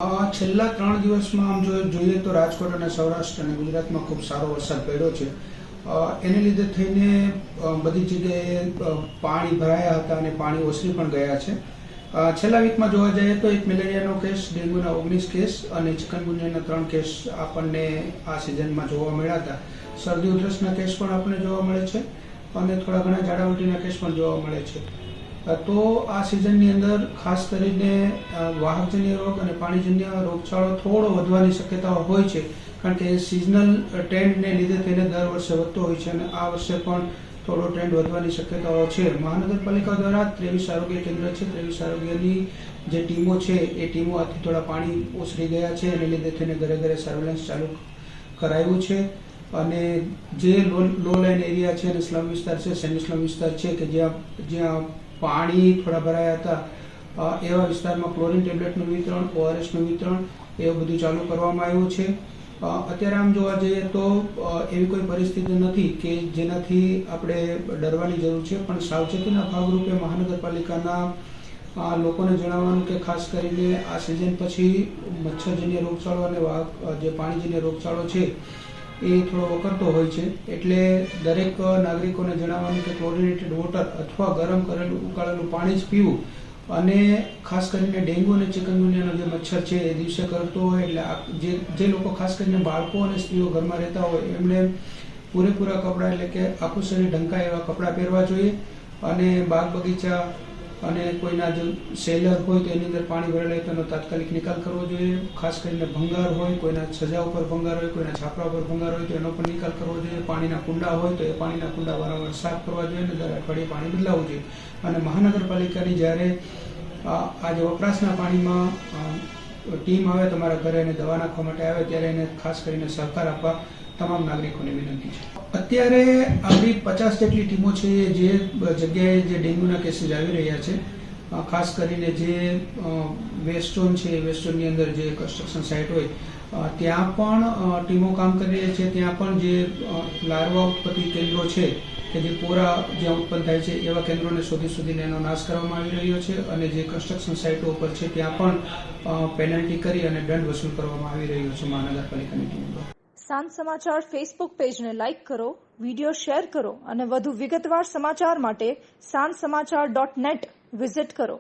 છેલ્લા 3 દિવસમાં આમ જોઈએ તો રાજકોટ અને સૌરાષ્ટ્ર અને ગુજરાતમાં ખૂબ સારો વરસાદ પડ્યો છે. એને લીધે થઈને બધી જગ્યાએ પાણી ભરાયા હતા અને પાણી ઓસરી પણ ગયા છે. છેલ્લા વીકમાં જોવા જઈએ તો એક મેલેરિયાનો કેસ, ડેન્ગ્યુના 19 કેસ અને ચિકનગુનિયાના 3 કેસ આપણને આ સિઝનમાં જોવા મળ્યા હતા. શરદી ઉધરસના કેસ પણ આપણને જોવા મળે છે અને થોડા ઘણા ઝાડા ઉલટીના કેસ પણ જોવા મળે છે. તો આ સિઝનની અંદર ખાસ કરીને વાહકજન્ય રોગ અને પાણીજન્ય રોગચાળો થોડો વધવાની શક્યતાઓ હોય છે, કારણ કે સિઝનલ ટ્રેન્ડને લીધે થઈને દર વર્ષે વધતો હોય છે અને આ વર્ષે પણ થોડો ટ્રેન્ડ વધવાની શક્યતાઓ છે. મહાનગરપાલિકા દ્વારા 23 આરોગ્ય કેન્દ્ર છે, 23 આરોગ્યની જે ટીમો છે એ ટીમો આથી થોડા પાણી ઓસરી ગયા છે, એને લીધે થઈને ઘરે ઘરે સર્વેલન્સ ચાલુ કરાયું છે. અને જે લો લાઇન એરિયા છે અને સ્લમ વિસ્તાર છે, સેમી સ્લમ વિસ્તાર છે કે જ્યાં પાણી થોડા ભરાયા હતા, એવા વિસ્તારમાં ક્લોરીન ટેબ્લેટનું વિતરણ, ઓઆરએસનું વિતરણ એવું બધું ચાલુ કરવામાં આવ્યું છે. અત્યારે આમ જોવા જઈએ તો એવી કોઈ પરિસ્થિતિ નથી કે જેનાથી આપણે ડરવાની જરૂર છે, પણ સાવચેતીના ભાગરૂપે મહાનગરપાલિકાના લોકોને જણાવવાનું કે ખાસ કરીને આ સિઝન પછી મચ્છરજન્ય રોગચાળો અને જે પાણીજન્ય રોગચાળો છે એ થોડો વકરતો હોય છે, એટલે દરેક નાગરિકોને જણાવવાનું કે ક્લોરિનેટેડ વોટર અથવા ગરમ કરેલું ઉકાળેલું પાણી જ પીવું. અને ખાસ કરીને ડેન્ગ્યુ અને ચિકનગુનિયાનો જે મચ્છર છે એ દિવસે કરતો હોય, એટલે જે લોકો ખાસ કરીને બાળકો અને સ્ત્રીઓ ઘરમાં રહેતા હોય એમણે પૂરેપૂરા કપડાં, એટલે કે આખું શરીર ઢંકાય એવા કપડાં પહેરવા જોઈએ. અને બાગ બગીચા અને કોઈના જો સેલર હોય તો એની અંદર પાણી ભરેલા હોય તો એનો તાત્કાલિક નિકાલ કરવો જોઈએ. ખાસ કરીને ભંગાર હોય, કોઈના સજા ઉપર ભંગાર હોય, કોઈના છાપરા ઉપર ભંગાર હોય તો એનો પણ નિકાલ કરવો જોઈએ. પાણીના કુંડા હોય તો એ પાણીના કુંડા વારંવાર સાફ કરવા જોઈએ અને દર અઠવાડિયે પાણી બદલાવવું જોઈએ. અને મહાનગરપાલિકાની જ્યારે આજે વપરાશના પાણીમાં ટીમ આવે તમારા ઘરે અને દવા નાખવા માટે આવે ત્યારે એને ખાસ કરીને સહકાર આપવા તમામ નાગરિકોને વિનંતી છે. અત્યારે આપણી 50 જેટલી ટીમો છે જે જગ્યાએ જે ડેન્ગ્યુના કેસીસ આવી રહ્યા છે, ખાસ કરીને જે વેસ્ટ ઝોન છે, વેસ્ટ ઝોનની અંદર જે કન્સ્ટ્રક્શન સાઇટ હોય ત્યાં પણ ટીમો કામ કરી રહી છે. ત્યાં પણ જે લાર્વા ઉત્પત્તિ કેન્દ્રો છે કે જે પોરા જ્યાં ઉત્પન્ન થાય છે એવા કેન્દ્રોને શોધીને એનો નાશ કરવામાં આવી રહ્યો છે. અને જે કન્સ્ટ્રક્શન સાઇટો ઉપર છે ત્યાં પણ પેનલ્ટી કરી અને દંડ વસૂલ કરવામાં આવી રહ્યો છે મહાનગરપાલિકાની ટીમ દ્વારા. સાંજ સમાચાર ફેસબુક પેજને લાઇક કરો, વિડીયો શેર કરો અને વધુ વિગતવાર સમાચાર માટે sanssamachar.net વિઝિટ કરો.